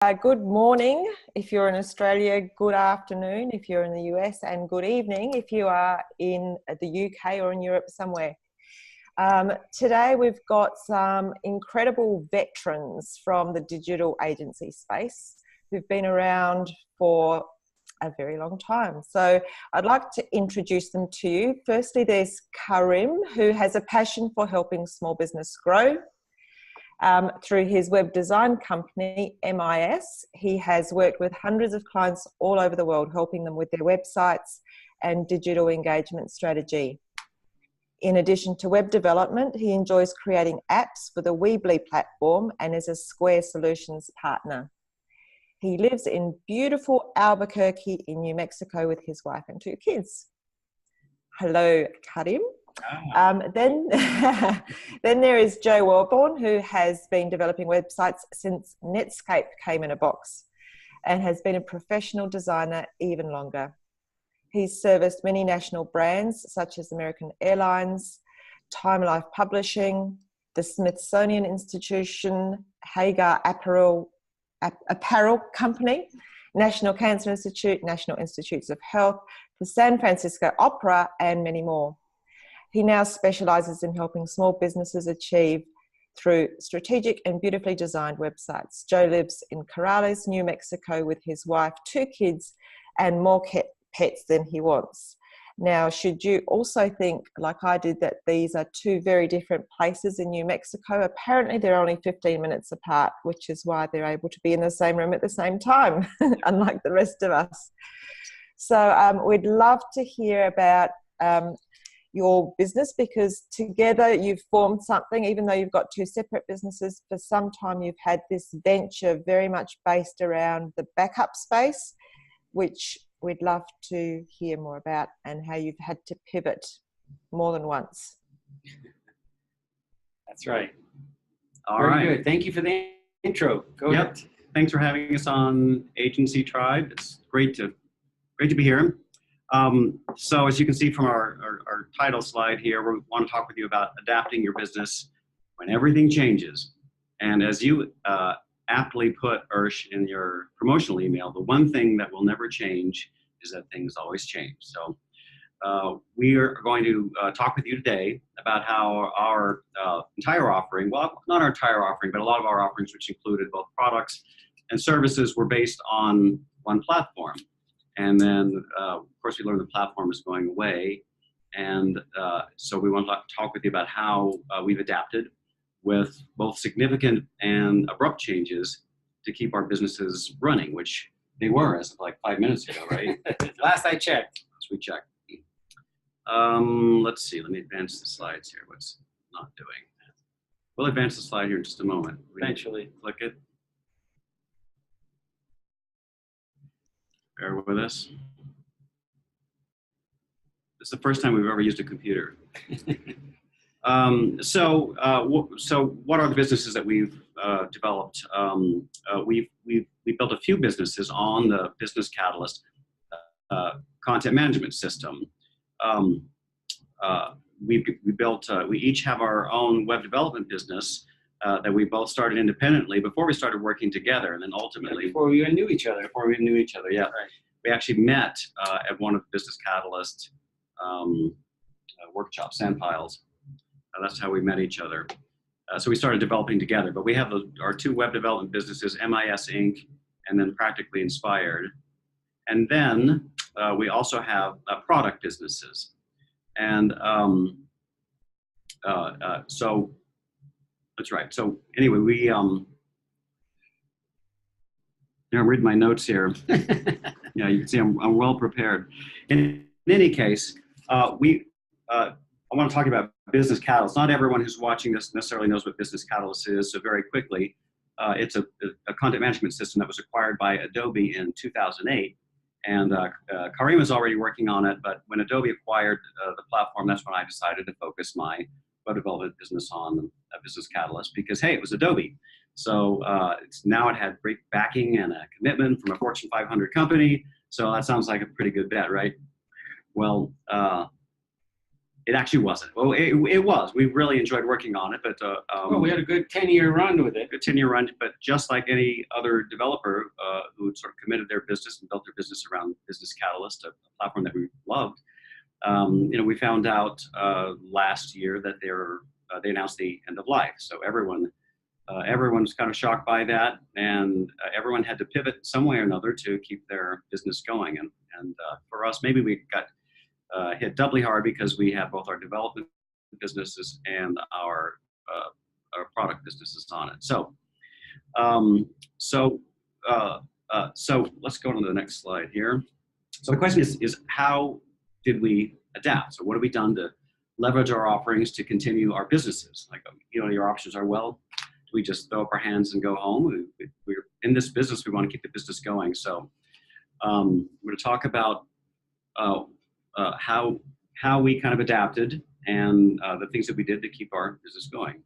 Good morning if you're in Australia, good afternoon if you're in the US, and good evening if you are in the UK or in Europe somewhere. Today we've got some incredible veterans from the digital agency space who've been around for a very long time. So I'd like to introduce them to you. Firstly, there's Karim, who has a passion for helping small business grow. Through his web design company, MIS, he has worked with hundreds of clients all over the world, helping them with their websites and digital engagement strategy. In addition to web development, he enjoys creating apps for the Weebly platform and is a Square Solutions partner. He lives in beautiful Albuquerque in New Mexico with his wife and two kids. Hello, Karim. Then there is Joe Welbourn, who has been developing websites since Netscape came in a box and has been a professional designer even longer. He's serviced many national brands such as American Airlines, Time Life Publishing, the Smithsonian Institution, Hagar Apparel Company, National Cancer Institute, National Institutes of Health, the San Francisco Opera, and many more. He now specializes in helping small businesses achieve through strategic and beautifully designed websites. Joe lives in Corrales, New Mexico with his wife, two kids, and more pets than he wants. Now, should you also think, like I did, that these are two very different places in New Mexico, apparently they're only 15 minutes apart, which is why they're able to be in the same room at the same time, unlike the rest of us. So we'd love to hear about your business, because together you've formed something. Even though you've got two separate businesses, for some time you've had this venture very much based around the backup space, which we'd love to hear more about, and how you've had to pivot more than once. That's right. All Very right. good. Thank you for the intro. Go ahead. Thanks for having us on AgencyTribe. It's great to be here. So as you can see from our title slide here, we want to talk with you about adapting your business when everything changes. And as you aptly put, Ursh, in your promotional email, the one thing that will never change is that things always change. So we are going to talk with you today about how our entire offering, well, not our entire offering, but a lot of our offerings, which included both products and services, were based on one platform. And then, of course, we learned the platform is going away. And so we want to talk with you about how we've adapted with both significant and abrupt changes to keep our businesses running, which they were as of like 5 minutes ago, right? Last I checked. As we checked. Let's see. Let me advance the slides here. What's not doing? We'll advance the slide here in just a moment. Eventually. Click it. Bear with us. It's the first time we've ever used a computer. So what are the businesses that we've developed? We've built a few businesses on the Business Catalyst content management system. We each have our own web development business that we both started independently before we started working together, and then ultimately Before we even knew each other. Yeah, Right. we actually met at one of the Business Catalyst workshops, Sandpiles. That's how we met each other. So we started developing together. But we have our two web development businesses, MIS Inc. and then Practically Inspired. And then we also have product businesses. And so that's right. So anyway, I'm reading my notes here. Yeah, you can see I'm well prepared. In any case, I want to talk about Business Catalyst. Not everyone who's watching this necessarily knows what Business Catalyst is, so very quickly, it's a content management system that was acquired by Adobe in 2008. And Karim is already working on it, but when Adobe acquired the platform, that's when I decided to focus my web development business on Business Catalyst, because, hey, it was Adobe. So now it had great backing and a commitment from a Fortune 500 company, so that sounds like a pretty good bet, right? Well, It actually wasn't. Well, it was. We really enjoyed working on it, but Well, we had a good 10-year run with it. a 10-year run. But just like any other developer who sort of committed their business and built their business around Business Catalyst, a platform that we loved, we found out last year that they announced the end of life. So everyone was kind of shocked by that, and everyone had to pivot some way or another to keep their business going. And for us, maybe we got hit doubly hard because we have both our development businesses and our product businesses on it. So let's go to the next slide here. So the question is how did we adapt? So what have we done to leverage our offerings to continue our businesses? Like, your options are, well, do we just throw up our hands and go home? We're in this business, we want to keep the business going. So we're going to talk about how we kind of adapted and the things that we did to keep our business going.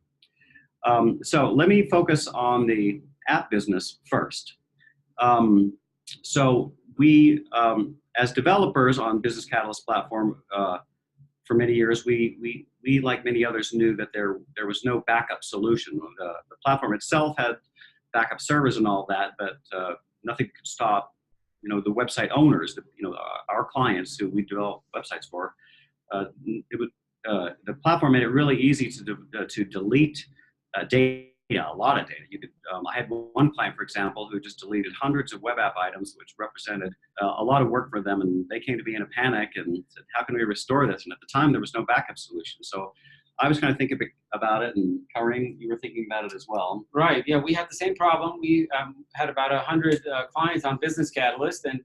So let me focus on the app business first. So we, as developers on Business Catalyst platform, for many years, we like many others knew that there was no backup solution. The platform itself had backup servers and all that, but nothing could stop the website owners, our clients who we develop websites for. The platform made it really easy to delete data, a lot of data. You could. I had one client, for example, who just deleted hundreds of web app items, which represented a lot of work for them, and they came to be in a panic and said, "How can we restore this?" And at the time, there was no backup solution. So I was kind of thinking about it, and Karim, you were thinking about it as well. Right. Yeah, we had the same problem. We had about 100 clients on Business Catalyst, and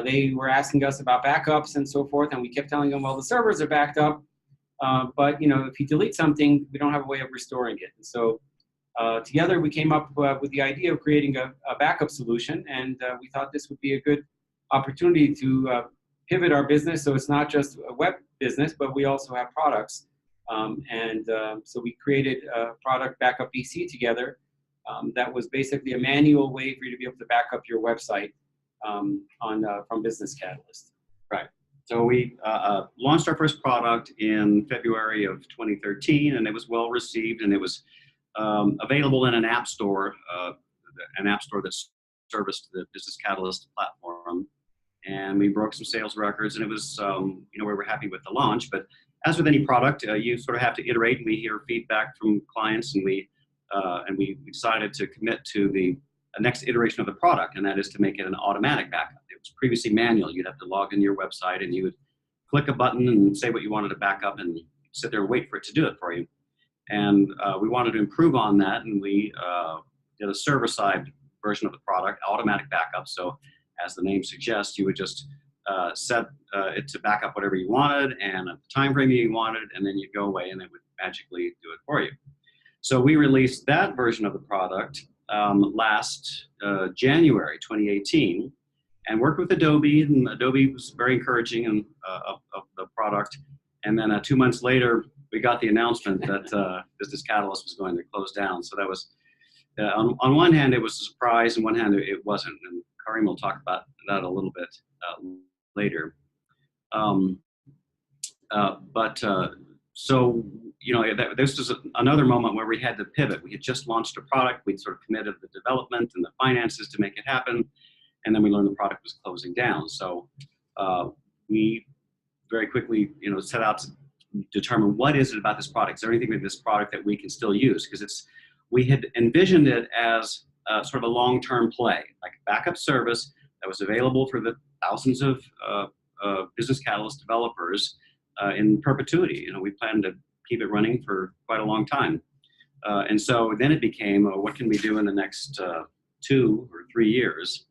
they were asking us about backups and so forth, and we kept telling them, well, the servers are backed up, but if you delete something, we don't have a way of restoring it. And so together we came up with the idea of creating a backup solution, and we thought this would be a good opportunity to pivot our business so it's not just a web business, but we also have products. So we created a product, Backup BC, together that was basically a manual way for you to be able to back up your website from Business Catalyst. Right. So we launched our first product in February of 2013, and it was well received, and it was available in an app store that serviced the Business Catalyst platform. And we broke some sales records, and it was, we were happy with the launch. But as with any product, you sort of have to iterate, and we hear feedback from clients, and we decided to commit to the next iteration of the product, and that is to make it an automatic backup. It was previously manual. You'd have to log into your website, and you would click a button and say what you wanted to back up, and sit there and wait for it to do it for you. And we wanted to improve on that, and we did a server-side version of the product, automatic backup. So as the name suggests, you would just set it to back up whatever you wanted and at the time frame you wanted, and then you'd go away and it would magically do it for you. So we released that version of the product last January 2018 and worked with Adobe, and Adobe was very encouraging of the product. And then 2 months later, we got the announcement that Business Catalyst was going to close down. So that was, on one hand, it was a surprise, and on one hand, it wasn't. And Karim will talk about that a little bit later. This was another moment where we had to pivot. We had just launched a product. We'd sort of committed the development and the finances to make it happen. And then we learned the product was closing down. So we very quickly, set out to determine what is it about this product. Is there anything with this product that we can still use? Because we had envisioned it as sort of a long-term play, like a backup service that was available for the thousands of Business Catalyst developers in perpetuity. We planned to keep it running for quite a long time. And so then it became, what can we do in the next 2 or 3 years?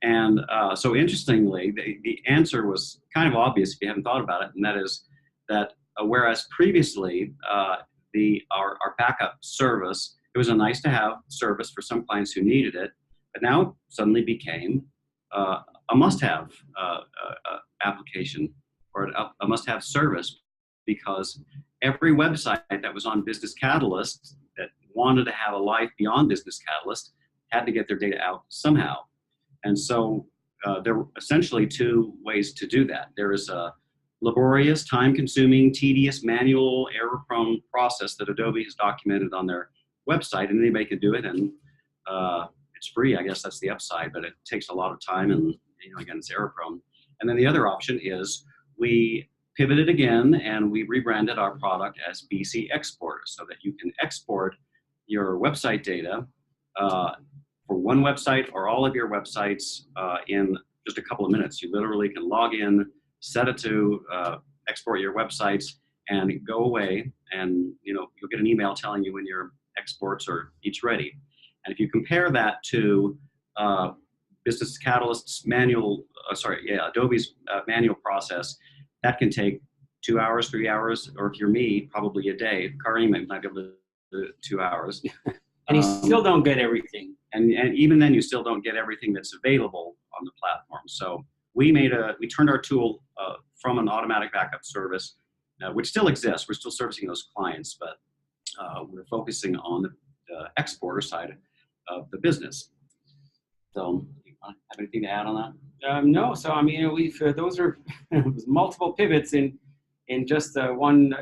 And so interestingly, the answer was kind of obvious if you haven't thought about it, and that is that whereas previously our backup service, it was a nice to have service for some clients who needed it, but now it suddenly became a must-have application or a must-have service, because every website that was on Business Catalyst that wanted to have a life beyond Business Catalyst had to get their data out somehow. And so there were essentially 2 ways to do that. There is laborious, time-consuming, tedious, manual, error-prone process that Adobe has documented on their website, and anybody can do it, and it's free. I guess that's the upside, but it takes a lot of time, and again, it's error-prone. And then the other option is we pivoted again, and we rebranded our product as BC Exporter, so that you can export your website data for one website or all of your websites in just a couple of minutes. You literally can log in, set it to export your websites, and go away, and you'll get an email telling you when your exports are each ready. And if you compare that to Business Catalyst's Adobe's manual process, that can take 2 hours, 3 hours, or if you're me, probably a day. Karim might be able to do it 2 hours. And you still don't get everything. And even then, you still don't get everything that's available on the platform. So we turned our tool from an automatic backup service, which still exists. We're still servicing those clients, but we're focusing on the exporter side of the business. So, do you have anything to add on that? No. So I mean, we've those are multiple pivots in just one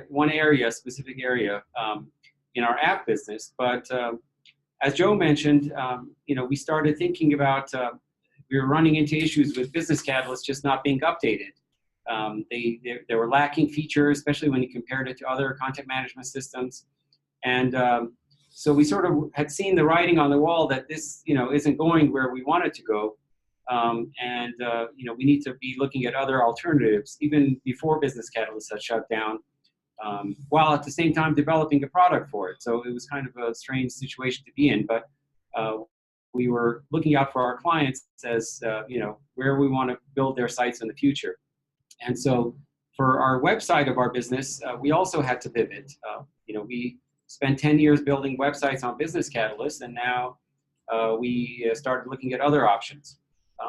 specific area in our app business. But as Joe mentioned, we started thinking about we were running into issues with Business Catalyst just not being updated. They were lacking features, especially when you compared it to other content management systems. And so we sort of had seen the writing on the wall that this, isn't going where we want it to go. We need to be looking at other alternatives, even before Business Catalyst had shut down, while at the same time developing a product for it. So it was kind of a strange situation to be in, but we were looking out for our clients as, where we want to build their sites in the future. And so for our website of our business, we also had to pivot. We spent 10 years building websites on Business Catalyst, and now we started looking at other options.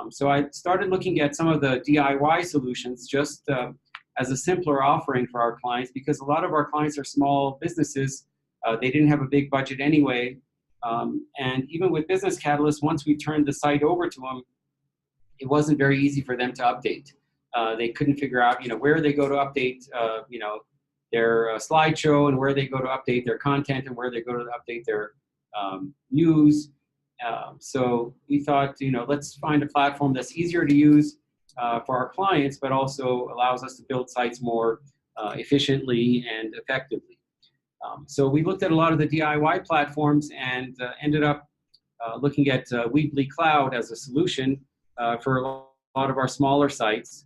So I started looking at some of the DIY solutions just as a simpler offering for our clients, because a lot of our clients are small businesses. They didn't have a big budget anyway. And even with Business Catalyst, once we turned the site over to them, it wasn't very easy for them to update. They couldn't figure out, where they go to update, their slideshow, and where they go to update their content, and where they go to update their news. So we thought, let's find a platform that's easier to use for our clients, but also allows us to build sites more efficiently and effectively. So we looked at a lot of the DIY platforms and ended up looking at Weebly Cloud as a solution for a lot of our smaller sites.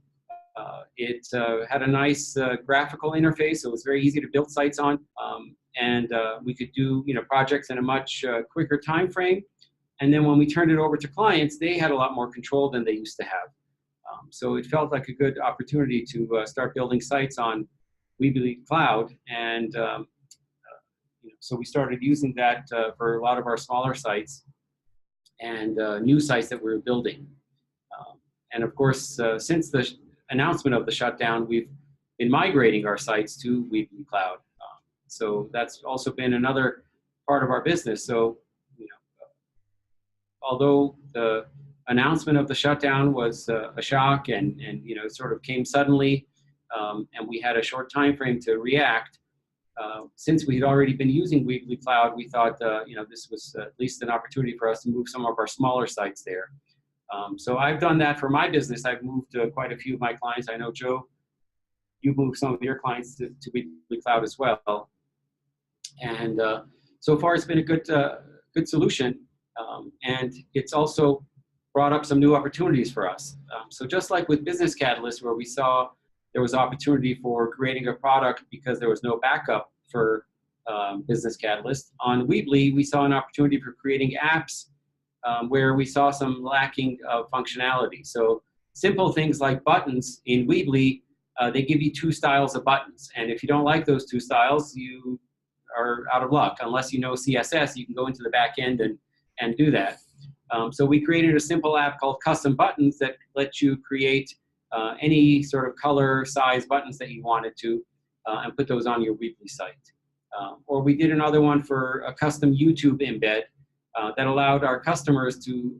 It had a nice graphical interface, so it was very easy to build sites on, and we could do projects in a much quicker time frame. And then when we turned it over to clients, they had a lot more control than they used to have. So it felt like a good opportunity to start building sites on Weebly Cloud, and so we started using that for a lot of our smaller sites and new sites that we were building. And of course, since the announcement of the shutdown, we've been migrating our sites to Weebly Cloud. So that's also been another part of our business. So, although the announcement of the shutdown was a shock and it sort of came suddenly, and we had a short time frame to react, since we had already been using Weebly Cloud, we thought this was at least an opportunity for us to move some of our smaller sites there. So I've done that for my business. I've moved quite a few of my clients. I know, Joe, you moved some of your clients to Weebly Cloud as well. And so far, it's been a good solution. And it's also brought up some new opportunities for us. So just like with Business Catalyst, where we saw there was opportunity for creating a product because there was no backup for Business Catalyst, on Weebly, we saw an opportunity for creating apps where we saw some lacking of functionality. So simple things like buttons in Weebly, they give you 2 styles of buttons. And if you don't like those 2 styles, you are out of luck. Unless you know CSS, you can go into the back end and do that. So we created a simple app called Custom Buttons that lets you create any sort of color, size buttons that you wanted to and put those on your Weebly site. Or we did another one for a custom YouTube embed that allowed our customers to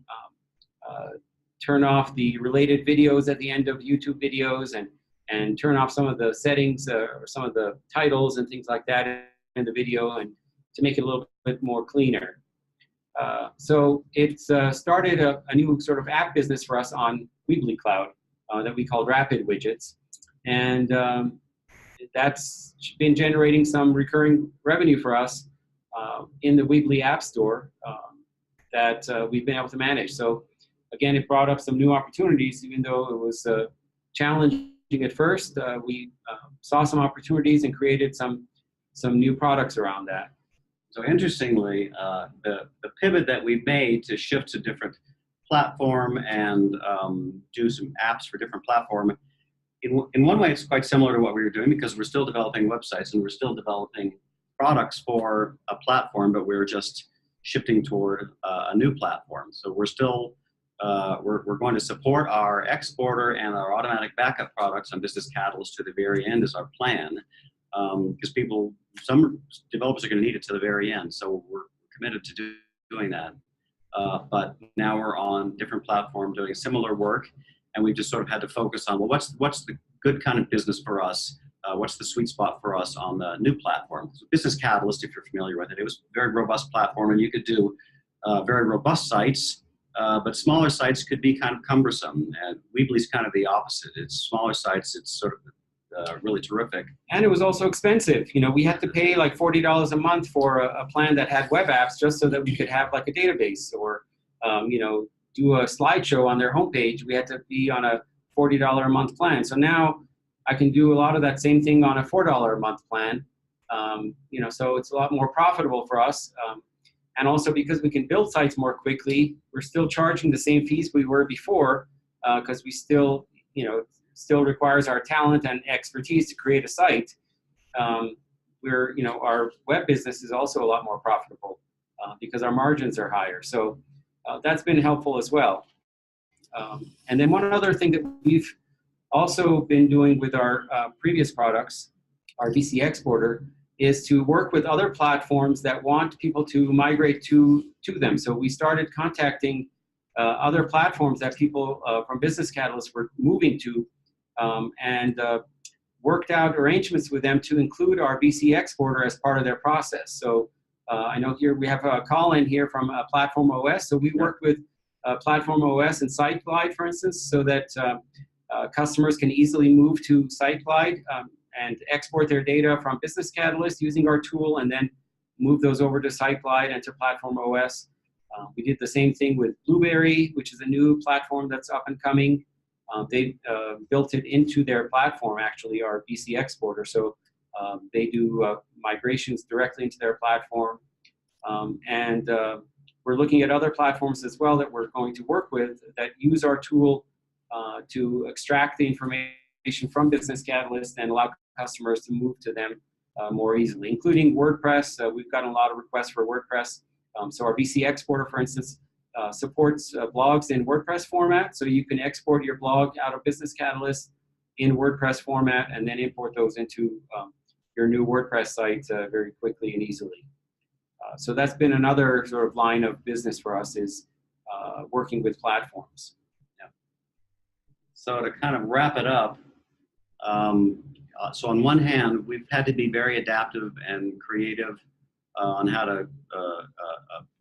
turn off the related videos at the end of YouTube videos and and turn off some of the settings or some of the titles and things like that in the video, and to make it a little bit more cleaner. So it's started a new sort of app business for us on Weebly Cloud that we call Rapid Widgets. And that's been generating some recurring revenue for us in the Weebly App Store that we've been able to manage. So again, it brought up some new opportunities, even though it was challenging at first. We saw some opportunities and created some new products around that. So interestingly, the pivot that we've made to shift to different platform and do some apps for different platform, in one way it's quite similar to what we were doing, because we're still developing websites and we're still developing products for a platform, but we're just shifting toward a new platform. So we're still we're going to support our exporter and our automatic backup products on Business Catalyst to the very end is our plan, because some developers are going to need it to the very end. So we're committed to doing that. But now we're on different platform doing similar work, and we just sort of had to focus on, well, what's the good kind of business for us? What's the sweet spot for us on the new platform? So Business Catalyst, if you're familiar with it, it was a very robust platform, and you could do very robust sites, but smaller sites could be kind of cumbersome. And Weebly's kind of the opposite. It's smaller sites. It's sort of really terrific. And it was also expensive. You know, we had to pay like $40 a month for a plan that had web apps just so that we could have like a database or, you know, do a slideshow on their homepage. We had to be on a $40 a month plan. So now I can do a lot of that same thing on a $4 a month plan. You know, so it's a lot more profitable for us. And also because we can build sites more quickly, we're still charging the same fees we were before, because we still, you know, still requires our talent and expertise to create a site. You know, our web business is also a lot more profitable because our margins are higher. So that's been helpful as well. And then one other thing that we've also been doing with our previous products, our VC exporter, is to work with other platforms that want people to migrate to them. So we started contacting other platforms that people from Business Catalyst were moving to, and worked out arrangements with them to include our VC exporter as part of their process. So I know here we have a call in here from Platform OS. So we worked with Platform OS and SiteGlide, for instance, so that customers can easily move to SiteGlide and export their data from Business Catalyst using our tool, and then move those over to SiteGlide and to Platform OS. We did the same thing with Blueberry, which is a new platform that's up and coming. They built it into their platform, actually, our VC exporter. So they do migrations directly into their platform. And we're looking at other platforms as well that we're going to work with that use our tool to extract the information from Business Catalyst and allow customers to move to them more easily, including WordPress. We've gotten a lot of requests for WordPress. So our VC exporter, for instance, supports blogs in WordPress format. So you can export your blog out of Business Catalyst in WordPress format and then import those into your new WordPress site very quickly and easily. So that's been another sort of line of business for us, is working with platforms. Yeah. So to kind of wrap it up, so on one hand, we've had to be very adaptive and creative on how to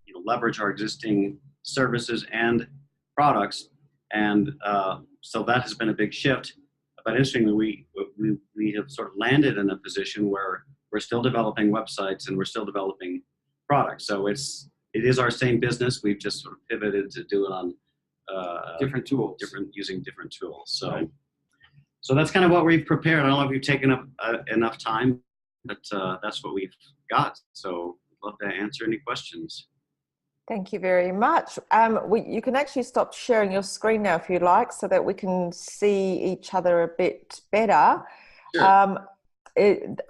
you know, leverage our existing services and products, and so that has been a big shift. But interestingly, we have sort of landed in a position where we're still developing websites and we're still developing products. So it is our same business. We've just sort of pivoted to do it on different tools, using different tools. So right. So that's kind of what we've prepared. I don't know if we've taken up enough time, but that's what we've got. So I'd love to answer any questions. Thank you very much. You can actually stop sharing your screen now if you like, so that we can see each other a bit better. Sure.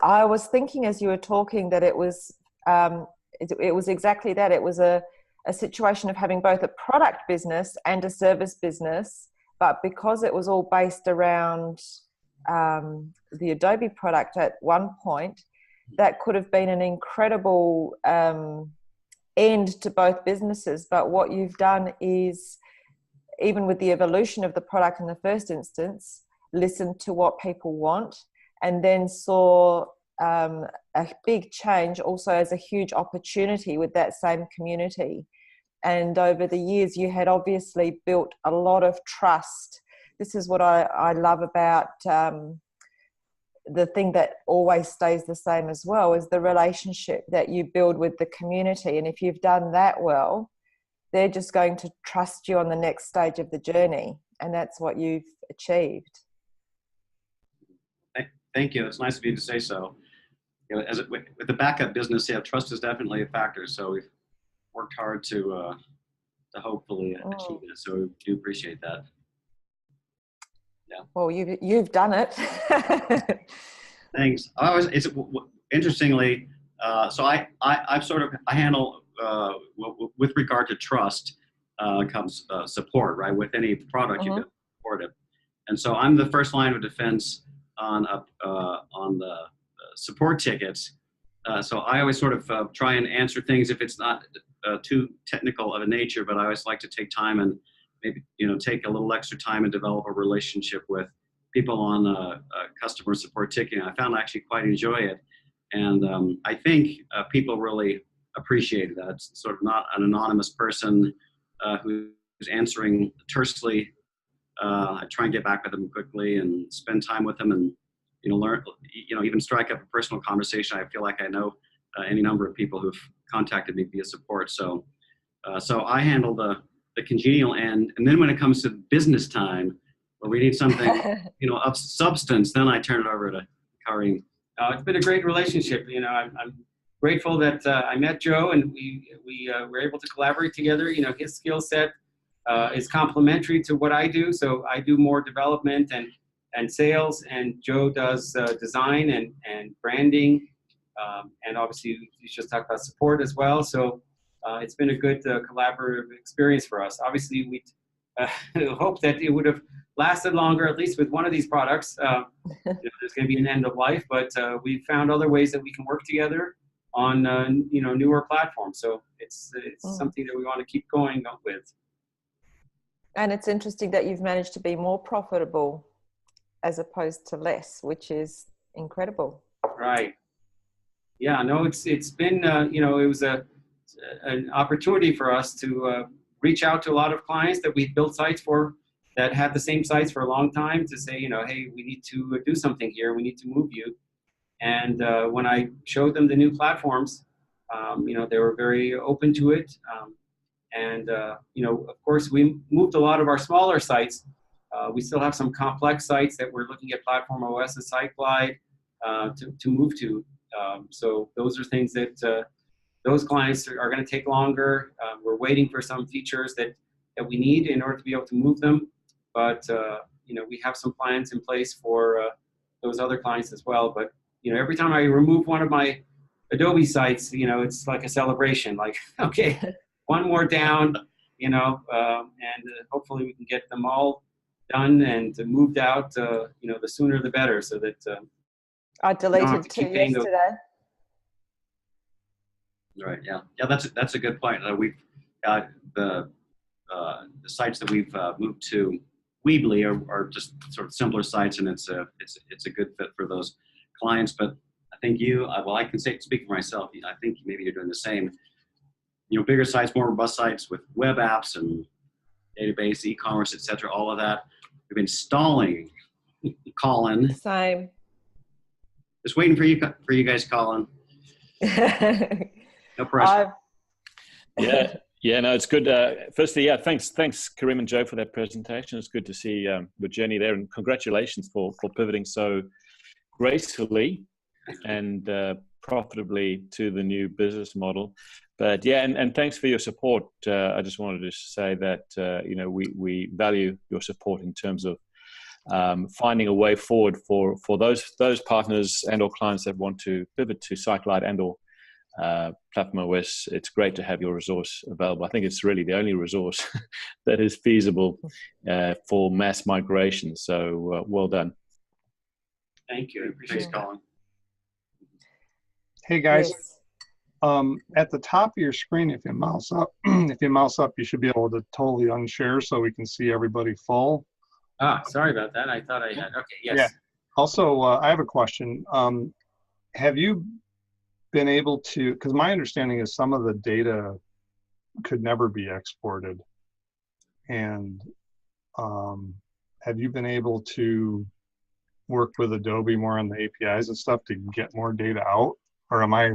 I was thinking as you were talking that it was exactly that. It was a situation of having both a product business and a service business, but because it was all based around the Adobe product at one point, that could have been an incredible end to both businesses. But what you've done is, even with the evolution of the product in the first instance, listened to what people want, and then saw a big change also as a huge opportunity with that same community. And over the years, you had obviously built a lot of trust. This is what I love about the thing that always stays the same as well, is the relationship that you build with the community. And if you've done that well, they're just going to trust you on the next stage of the journey. And that's what you've achieved. Thank you. It's nice of you to say so. You know, with the backup business, yeah, trust is definitely a factor. So we've worked hard to hopefully achieve it. So we do appreciate that. Yeah. Well, you've done it. Thanks. Interestingly, so I handle with regard to trust comes support, right? With any product you can support it, and so I'm the first line of defense on the support tickets. So I always sort of try and answer things if it's not too technical of a nature, but I always like to take time and maybe, take a little extra time and develop a relationship with people on customer support ticketing. I found I actually quite enjoy it. And I think people really appreciate that. It's sort of not an anonymous person who's answering tersely. I try and get back with them quickly and spend time with them and, learn, even strike up a personal conversation. I feel like I know any number of people who've contacted me via support. So I handle the congenial end. And then when it comes to business time, where we need something, of substance, then I turn it over to Karim. It's been a great relationship. I'm grateful that I met Joe and we were able to collaborate together. His skill set is complementary to what I do. So I do more development and sales, and Joe does design and branding. And obviously you just talked about support as well. So it's been a good collaborative experience for us. Obviously we hope that it would have lasted longer, at least with one of these products. There's going to be an end of life, but we found other ways that we can work together on newer platforms. So it's something that we want to keep going with. And it's interesting that you've managed to be more profitable as opposed to less, which is incredible. Right. Yeah. No, it's been it was an opportunity for us to reach out to a lot of clients that we've built sites for, that had the same sites for a long time, to say, hey, we need to do something here. We need to move you. And when I showed them the new platforms, they were very open to it. Of course, we moved a lot of our smaller sites. We still have some complex sites that we're looking at Platform OS and SiteGlide to move to. So those are things that those clients are going to take longer. We're waiting for some features that we need in order to be able to move them. But, we have some plans in place for those other clients as well. But, every time I remove one of my Adobe sites, it's like a celebration, like, okay, one more down, and hopefully we can get them all done and moved out, the sooner the better, so that I deleted 2 yesterday. Right. Yeah. That's a good point. We've got the sites that we've moved to Weebly are just sort of simpler sites, and it's a good fit for those clients. But I think I can speak for myself. I think maybe you're doing the same. Bigger sites, more robust sites with web apps and database, e-commerce, etc. All of that. We've been stalling, Colin. Same. Just waiting for you guys, Colin. No pressure. Yeah, no, it's good. Firstly, thanks, Karim and Joe, for that presentation. It's good to see the journey there, and congratulations for pivoting so gracefully and profitably to the new business model. But yeah, and thanks for your support. I just wanted to say that we value your support in terms of finding a way forward for those partners and or clients that want to pivot to SiteGlide and or Platform OS. It's great to have your resource available. I think it's really the only resource that is feasible for mass migration. So well done. Thank you. Appreciate it, Colin. Hey guys, Yes. At the top of your screen, if you mouse up, you should be able to totally unshare so we can see everybody full. Ah, sorry about that. I thought I had. Okay, yes. Yeah. Also, I have a question. Have you been able to, because my understanding is some of the data could never be exported. And have you been able to work with Adobe more on the APIs and stuff to get more data out? Or am I?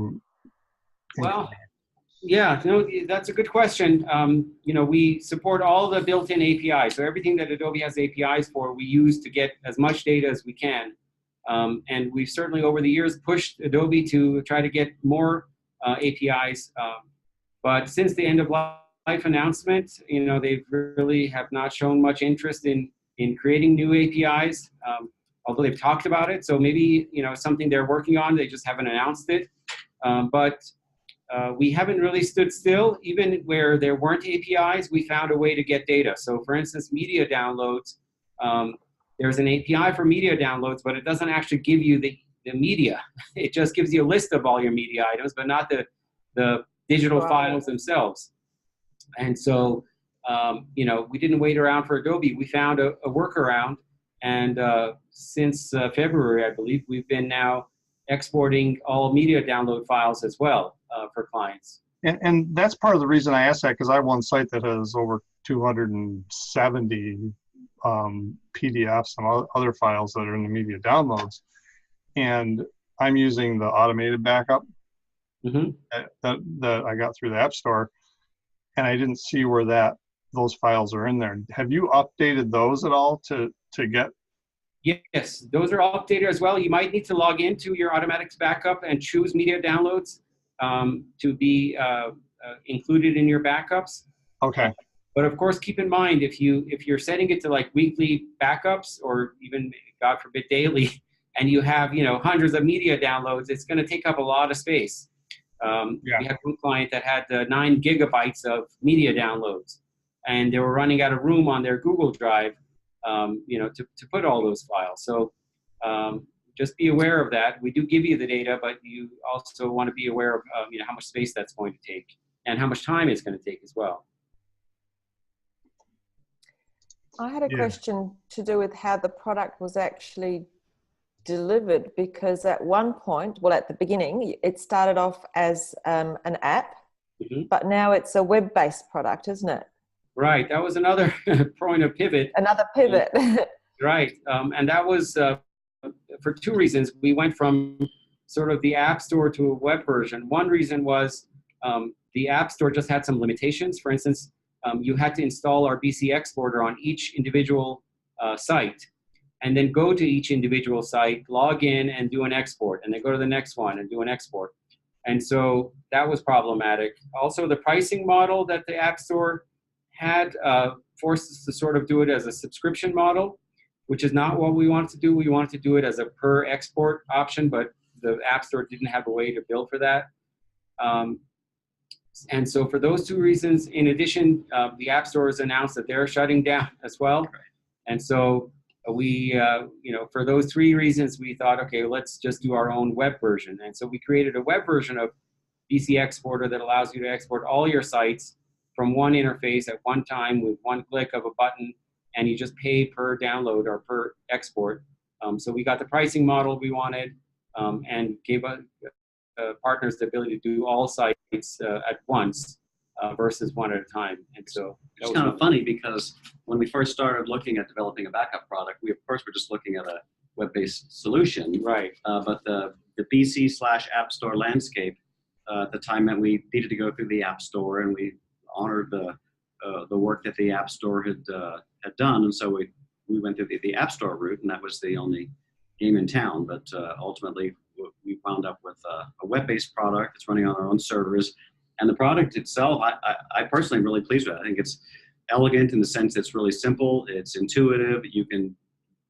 Well, yeah, no, that's a good question. You know, we support all the built-in APIs. So everything that Adobe has APIs for, we use to get as much data as we can. And we've certainly over the years pushed Adobe to try to get more APIs. But since the end of life announcement, you know, they really have not shown much interest in creating new APIs, although they've talked about it. So maybe, you know, something they're working on, they just haven't announced it. But we haven't really stood still. Even where there weren't APIs, we found a way to get data. So for instance, media downloads, there's an API for media downloads, but it doesn't actually give you the media. It just gives you a list of all your media items, but not the digital files themselves. And so, you know, we didn't wait around for Adobe. We found a workaround. And since February, I believe, we've been now exporting all media download files as well for clients. And that's part of the reason I asked that, because I have one site that has over 270 PDFs and other files that are in the media downloads. And I'm using the automated backup that I got through the App Store. And I didn't see where those files are in there. Have you updated those at all to get? Yes, those are updated as well. You might need to log into your automatic backup and choose media downloads to be included in your backups. Okay. But of course, keep in mind, if you're setting it to like weekly backups or even, God forbid, daily, and you have, you know, hundreds of media downloads, it's going to take up a lot of space. We had one client that had 9 gigabytes of media downloads, and they were running out of room on their Google Drive, you know, to put all those files. So just be aware of that. We do give you the data, but you also want to be aware of, you know, how much space that's going to take and how much time it's going to take as well. I had a question to do with how the product was actually delivered, because at one point, well, at the beginning, it started off as an app, but now it's a web-based product, isn't it? Right. That was another point of pivot. Another pivot. Right. And that was for 2 reasons. We went from sort of the App Store to a web version. One reason was the App Store just had some limitations. For instance, you had to install our BC exporter on each individual site, and then go to each individual site, log in and do an export, and then go to the next one and do an export. And so that was problematic. Also, the pricing model that the App Store had forced us to sort of do it as a subscription model, which is not what we wanted to do. We wanted to do it as a per export option, but the App Store didn't have a way to bill for that. And so for those 2 reasons, in addition, the App Store has announced that they're shutting down as well. And so we, you know, for those 3 reasons, we thought, okay, let's just do our own web version. And so we created a web version of BC Exporter that allows you to export all your sites from one interface at one time with one click of a button, and you just pay per download or per export. So we got the pricing model we wanted, and gave partners the ability to do all sites at once versus one at a time. And so it's kind of funny, because when we first started looking at developing a backup product, we of course were just looking at a web-based solution. Right. But the BC/App Store landscape at the time meant we needed to go through the App Store, and we honored the work that the App Store had done, and so we went through the App Store route, and that was the only game in town. But ultimately, we wound up with a web-based product that's running on our own servers, and the product itself, I personally am really pleased with it. I think it's elegant in the sense it's really simple, it's intuitive, you can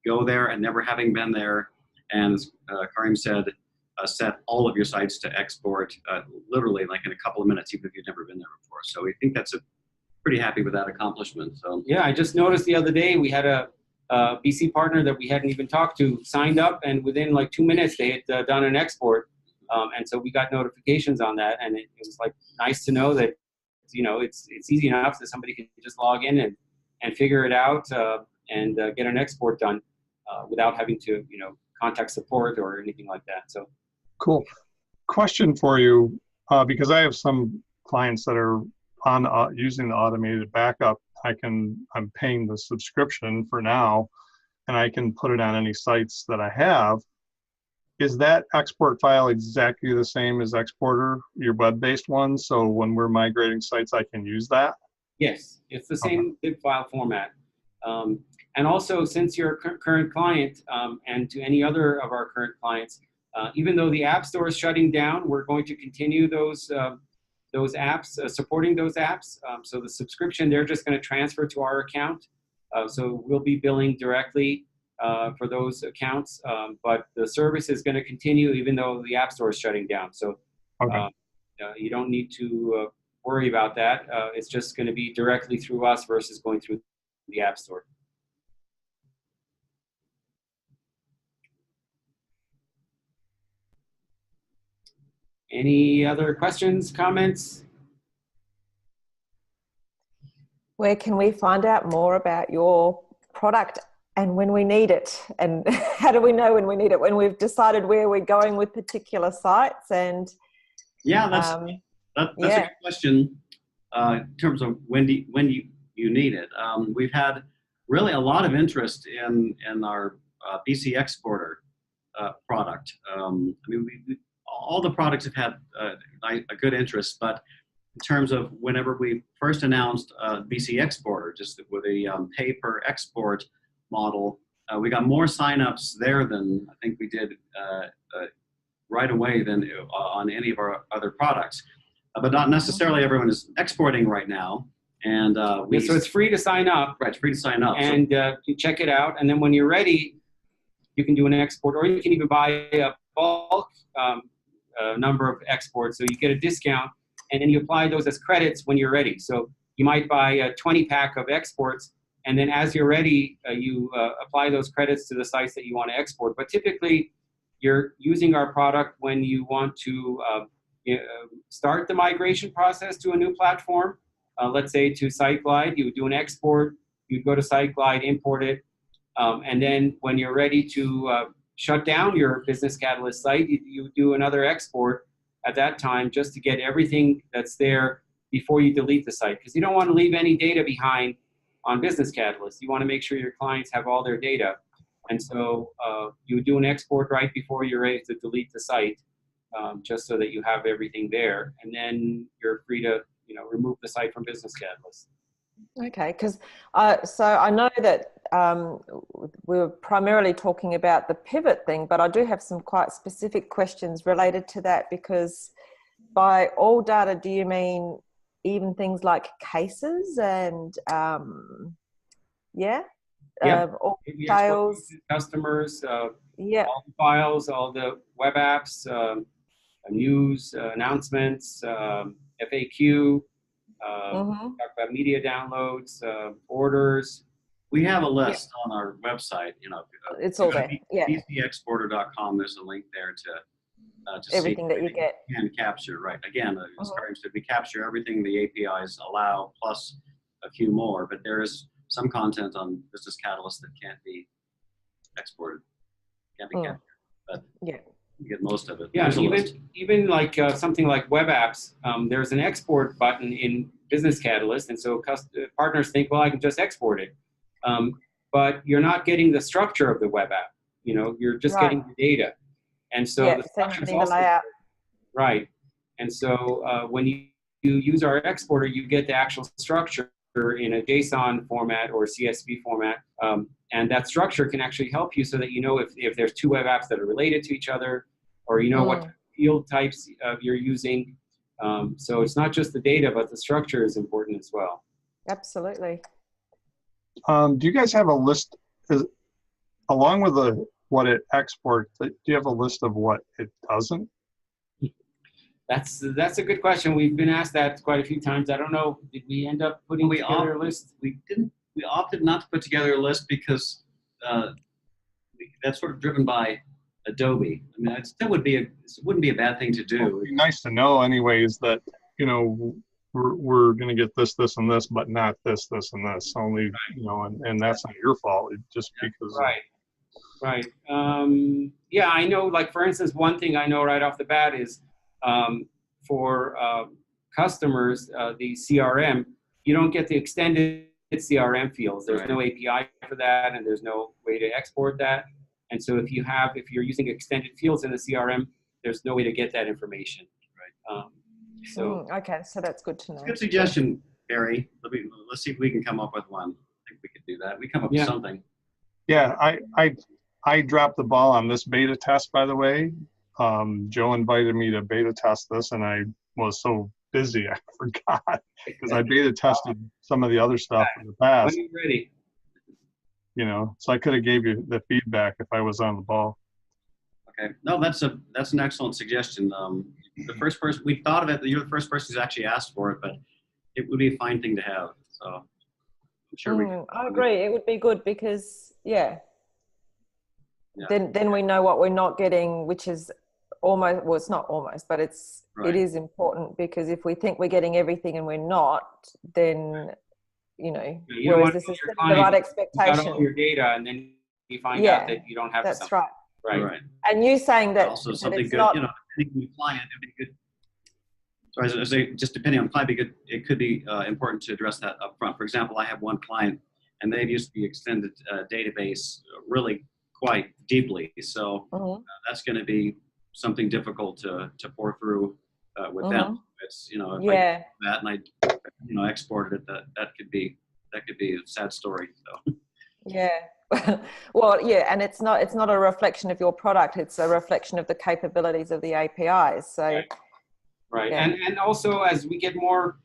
go there and never having been there, and as Karim said, set all of your sites to export literally like in a couple of minutes, even if you've never been there before. So we think that's pretty happy with that accomplishment. So yeah, I just noticed the other day we had a BC partner that we hadn't even talked to signed up, and within like 2 minutes they had done an export, and so we got notifications on that, and it was like nice to know that, you know, it's easy enough that somebody can just log in and figure it out, and get an export done without having to, contact support or anything like that. So cool. Question for you, because I have some clients that are on using the automated backup. I'm paying the subscription for now, and I can put it on any sites that I have. Is that export file exactly the same as Exporter, your web-based one? So when we're migrating sites, I can use that? yes, it's the same zip file format. And also, since you're a current client, and to any other of our current clients, even though the App Store is shutting down, we're going to continue those apps, supporting those apps. So the subscription, they're just going to transfer to our account. So we'll be billing directly for those accounts, but the service is going to continue even though the App Store is shutting down. So you don't need to worry about that. It's just going to be directly through us versus going through the App Store. Any other questions, comments? Where can we find out more about your product and when we need it? And how do we know when we need it? When we've decided where we're going with particular sites and... Yeah, that's a good question in terms of when you need it. We've had really a lot of interest in our BC Exporter product. All the products have had a good interest, but in terms of whenever we first announced BC Exporter, just with a pay-per-export model, we got more signups there than I think we did right away than on any of our other products. But not necessarily everyone is exporting right now. And so it's free to sign up. Right, it's free to sign up. And you check it out, and then when you're ready, you can do an export, or you can even buy a bulk number of exports, so you get a discount, and then you apply those as credits when you're ready. So you might buy a 20-pack of exports, and then as you're ready, you apply those credits to the sites that you want to export. But typically, you're using our product when you want to start the migration process to a new platform. Let's say to SiteGlide, you would do an export, you'd go to SiteGlide, import it, and then when you're ready to shut down your Business Catalyst site, you do another export at that time just to get everything that's there before you delete the site. Because you don't want to leave any data behind on Business Catalyst. You want to make sure your clients have all their data. And so you would do an export right before you're ready to delete the site, just so that you have everything there. And then you're free to remove the site from Business Catalyst. Okay, because so I know that we were primarily talking about the pivot thing, but I do have some quite specific questions related to that, because by all data, do you mean even things like cases and all sales, customers, all the files, all the web apps, news, announcements, FAQ, talk about media downloads, orders. We have a list on our website. It's all there. BCExporter.com. There's a link there to everything see that you get. And capture, right? Again, as Karim said, we capture everything the APIs allow, plus a few more. But there is some content on Business Catalyst that can't be exported, can't be captured. But you get most of it. Yeah, even like something like web apps, there's an export button in Business Catalyst, and so partners think, well, I can just export it. But you're not getting the structure of the web app. You're just getting the data. And so the structure is also layout. Right. And so when you use our exporter, you get the actual structure in a JSON format or CSV format. And that structure can actually help you so that if there's two web apps that are related to each other, or what field types you're using. So it's not just the data, but the structure is important as well. Absolutely. Do you guys have a list, along with what it exports, do you have a list of what it doesn't? That's a good question. We've been asked that quite a few times. I don't know, did we end up putting together a list? We didn't. We opted not to put together a list because that's sort of driven by Adobe. I mean, it wouldn't be a bad thing to do. Well, it'd be nice to know anyways that, we're going to get this, this, and this, but not this, this, and this. Only, you know, and that's not your fault. It just because. Right. Right. Yeah, I know, like, for instance, one thing I know right off the bat is for customers, the CRM, you don't get the extended CRM fields. There's no API for that, and there's no way to export that. And so if you're using extended fields in the CRM, there's no way to get that information. Right. Okay, so that's good to know. Good suggestion, Barry. Let's see if we can come up with one. I think we could do that. We come up with something. Yeah, I dropped the ball on this beta test, by the way. Joe invited me to beta test this, and I was so busy I forgot because I beta tested some of the other stuff in the past. When you're ready. You know, so I could have gave you the feedback if I was on the ball. Okay, no, that's an excellent suggestion. The first person we thought of it, you're the first person who's actually asked for it, but it would be a fine thing to have. So I'm sure I agree. It would be good because then we know what we're not getting, which is almost, well, it's not almost, but it is important, because if we think we're getting everything and we're not, then whereas this is the right expectation. You got all your data, and then you find out that you don't have. That's something. Right. And you saying that also something good, not, depending on the client, it'd be good. So as I say, just depending on the client, it could be important to address that up front. For example, I have one client, and they've used the extended database really quite deeply. So that's going to be something difficult to pour through with them. It's if I did that and I exported it, that could be a sad story. So. Yeah. Well, and it's not a reflection of your product. It's a reflection of the capabilities of the APIs. So. Right. Yeah. And also, as we get more,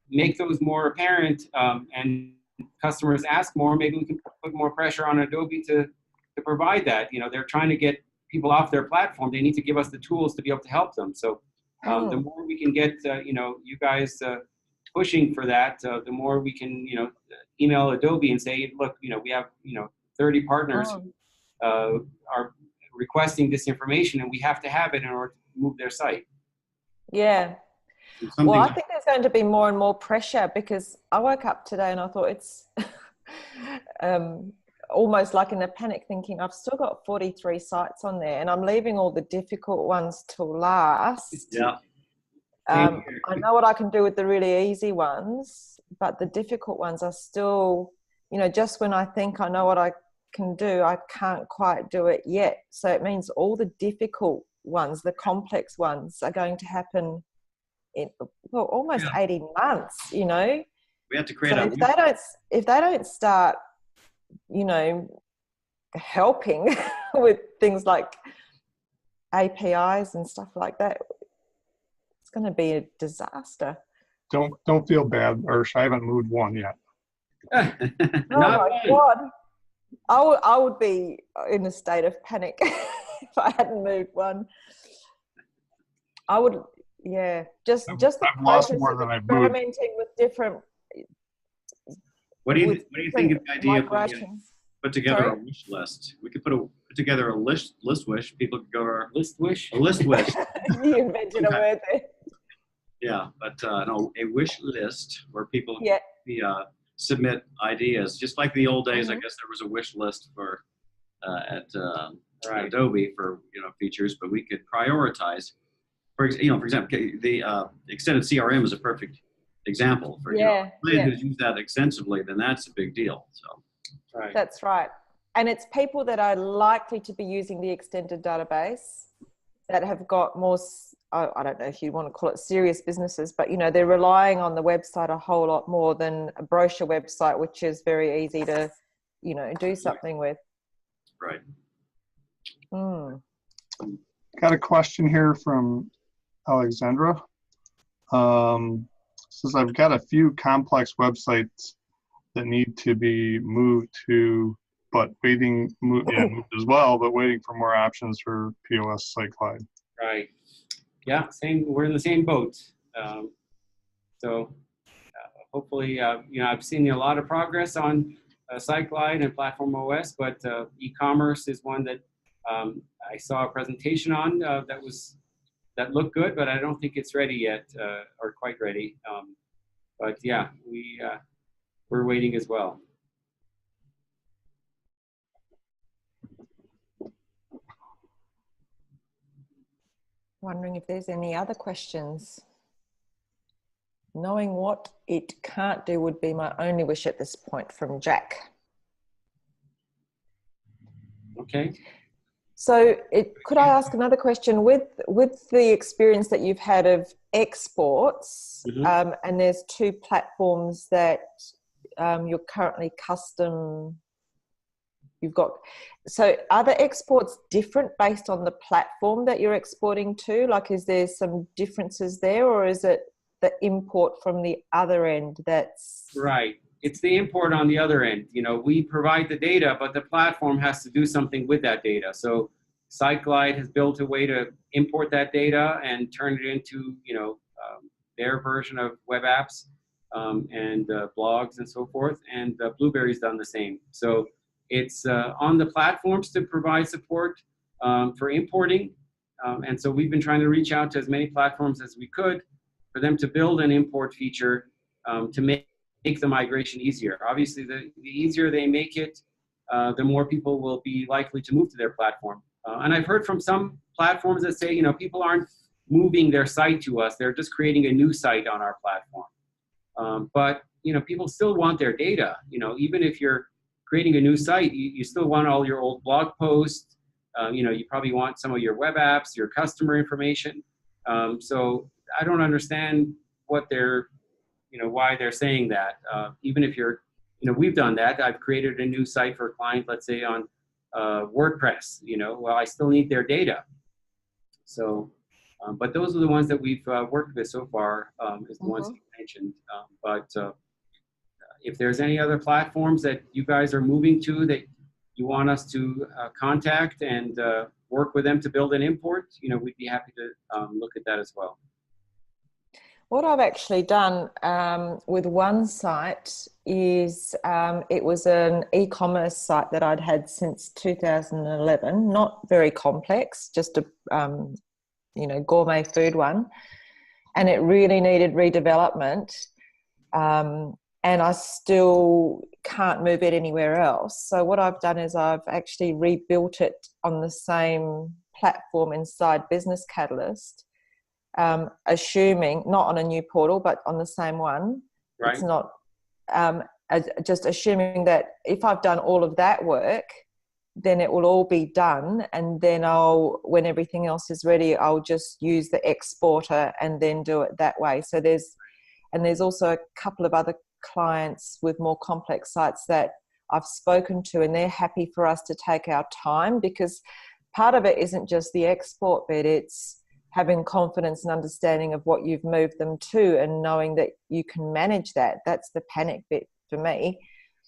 make those more apparent, and customers ask more, maybe we can put more pressure on Adobe to provide that. They're trying to get people off their platform. They need to give us the tools to be able to help them. So the more we can get, you guys pushing for that, the more we can, email Adobe and say, look, we have, 30 partners are requesting this information, and we have to have it in order to move their site. Yeah. Well, I think there's going to be more and more pressure, because I woke up today and I thought it's almost like in a panic, thinking I've still got 43 sites on there and I'm leaving all the difficult ones till last. Yeah. I know what I can do with the really easy ones, but the difficult ones are still, just when I think I know what I can do, I can't quite do it yet. So it means all the difficult ones, the complex ones, are going to happen in almost 18 months. We have to create. So if they don't start, helping with things like APIs and stuff like that, it's going to be a disaster. Don't feel bad, Ursh. I haven't moved one yet. Oh my God. I would be in a state of panic if I hadn't moved one. I would, just the process of experimenting with different. What do you think of the idea of put together a wish list? We could put together a list wish. People could go to list wish. A list wish. You invented a word there. Yeah, but no, a wish list where people submit ideas, just like the old days. I guess there was a wish list for at Adobe for features, but we could prioritize. For example, the extended CRM is a perfect example. For who's used that extensively, then that's a big deal. So that's right, and it's people that are likely to be using the extended database that have got more. I don't know if you want to call it serious businesses, but they're relying on the website a whole lot more than a brochure website, which is very easy to, do something with. Right. Got a question here from Alexandra. Says I've got a few complex websites that need to be moved to, but moved as well, but waiting for more options for POS SiteGlide. Right. Yeah, same. We're in the same boat. So hopefully, I've seen a lot of progress on SiteGlide and Platform OS, but e-commerce is one that I saw a presentation on that that look good, but I don't think it's ready yet, or quite ready. But yeah, we're waiting as well. Wondering if there's any other questions. Knowing what it can't do would be my only wish at this point, from Jack. Okay. So could I ask another question? With the experience that you've had of exports, Mm-hmm. And there's two platforms that you're currently you've got. So are the exports different based on the platform that you're exporting to? Like, is there some differences there, or is it the import from the other end that's... Right. It's the import on the other end. You know, we provide the data, but the platform has to do something with that data. So SiteGlide has built a way to import that data and turn it into, their version of web apps, and blogs and so forth. And Blueberry's done the same. So it's on the platforms to provide support for importing. And so we've been trying to reach out to as many platforms as we could for them to build an import feature to make the migration easier. Obviously, the easier they make it, the more people will be likely to move to their platform. And I've heard from some platforms that say, people aren't moving their site to us. They're just creating a new site on our platform. But, people still want their data. Even if you're creating a new site, you still want all your old blog posts. You probably want some of your web apps, your customer information. So I don't understand what why they're saying that. Even if we've done that. I've created a new site for a client, let's say on WordPress, well, I still need their data. So, but those are the ones that we've worked with so far, is the ones you mentioned. But if there's any other platforms that you guys are moving to that you want us to contact and work with them to build an import, we'd be happy to look at that as well. What I've actually done with one site is it was an e-commerce site that I'd had since 2011, not very complex, just a gourmet food one, and it really needed redevelopment, and I still can't move it anywhere else. So what I've done is I've actually rebuilt it on the same platform inside Business Catalyst. Assuming not on a new portal, but on the same one. Right. It's not just assuming that if I've done all of that work, then it will all be done, and then when everything else is ready, I'll just use the exporter and then do it that way. So there's also a couple of other clients with more complex sites that I've spoken to, and they're happy for us to take our time, because part of it isn't just the export bit, it's having confidence and understanding of what you've moved them to and knowing that you can manage that. That's the panic bit for me.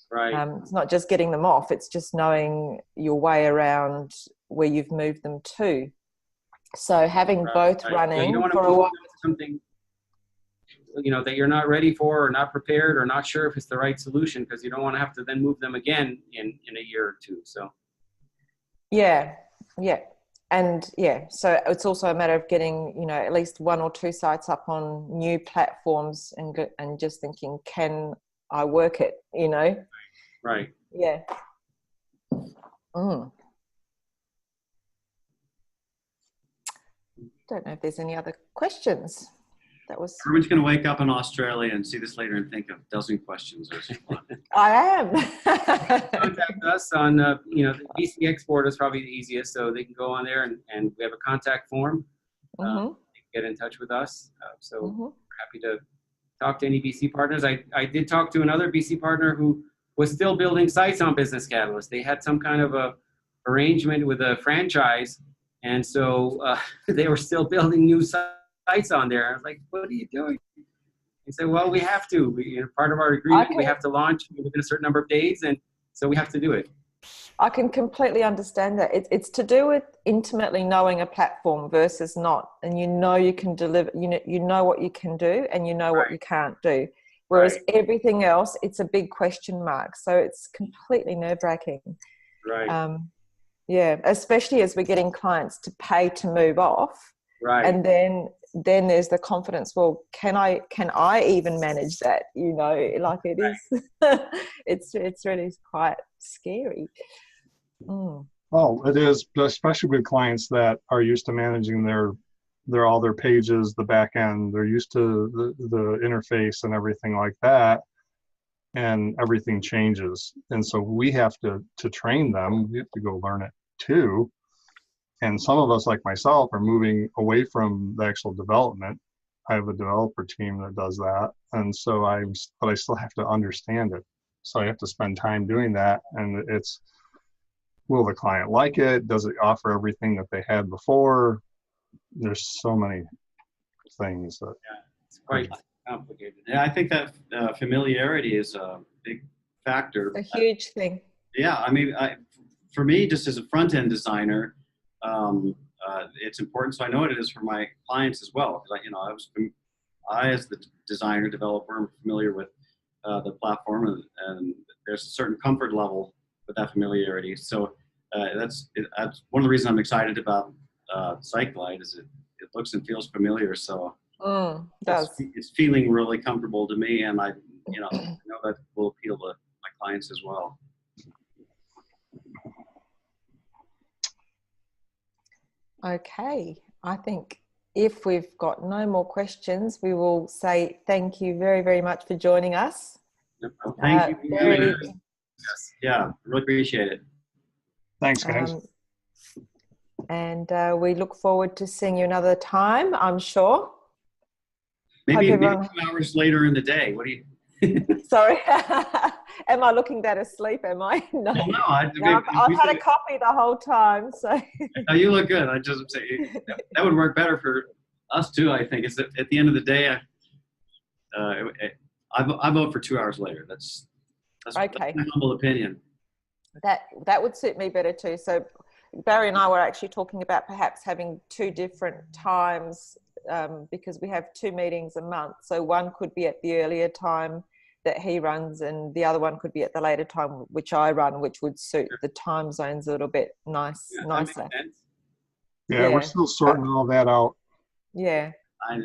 Right. It's not just getting them off, it's just knowing your way around where you've moved them to. So having both running, yeah, you don't want to move something that you're not ready for or not prepared or not sure if it's the right solution, because you don't want to have to then move them again in a year or two. So yeah. And so it's also a matter of getting, at least one or two sites up on new platforms and just thinking, can I work it, Right. Yeah. Don't know if there's any other questions. Everyone's going to wake up in Australia and see this later and think of a dozen questions. I am. Contact us on, the BC Export is probably the easiest, so they can go on there and we have a contact form. They can get in touch with us. We're happy to talk to any BC partners. I did talk to another BC partner who was still building sites on Business Catalyst. They had some kind of a arrangement with a franchise, and so they were still building new sites on there. I was like, what are you doing? He said, well, we have to. Part of our agreement, we have to launch within a certain number of days, and so we have to do it. I can completely understand that. It's to do with intimately knowing a platform versus not, and you can deliver. You know what you can do, and you know what you can't do. Whereas everything else, it's a big question mark. So it's completely nerve-wracking. Right. Yeah, especially as we're getting clients to pay to move off. Right. And then there's the confidence. Well, can I even manage that? You know, like it is. It's really quite scary. Mm. Well, it is, especially with clients that are used to managing all their pages, the back end. They're used to the interface and everything like that, and everything changes. And so we have to train them. We have to go learn it too. And some of us, like myself, are moving away from the actual development. I have a developer team that does that, and so but I still have to understand it. So I have to spend time doing that, and it's, will the client like it? Does it offer everything that they had before? There's so many things that. Yeah, it's quite complicated. Yeah, I think that familiarity is a big factor. A huge thing. Yeah, I mean, for me, just as a front-end designer, it's important. So I know what it is for my clients as well. Because I, as the designer, developer, am familiar with the platform, and there's a certain comfort level with that familiarity. So that's one of the reasons I'm excited about SiteGlide is it looks and feels familiar. So it's feeling really comfortable to me, and I know that will appeal to my clients as well. Okay, I think if we've got no more questions, we will say thank you very, very much for joining us. Thank you. Yes. Yeah, really appreciate it. Thanks, guys. And we look forward to seeing you another time, I'm sure. Maybe 2 hours later in the day. What do you? Sorry, am I looking that asleep? Am I? No, I've had a coffee the whole time. So. No, you look good. I just say that would work better for us too. I think is that at the end of the day, I vote for 2 hours later. That's okay. That's my humble opinion. That would suit me better too. So Barry and I were actually talking about perhaps having 2 different times because we have 2 meetings a month. So one could be at the earlier time that he runs, and the other one could be at the later time which I run, which would suit the time zones a little bit nicer. Yeah, we're still sorting all that out. Yeah. I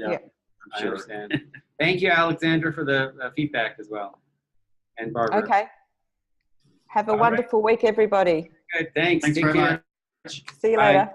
understand. Thank you, Alexandra, for the feedback as well. And Barbara. Okay. Have a wonderful week, everybody. Good. Thanks. Thanks very much. See you later.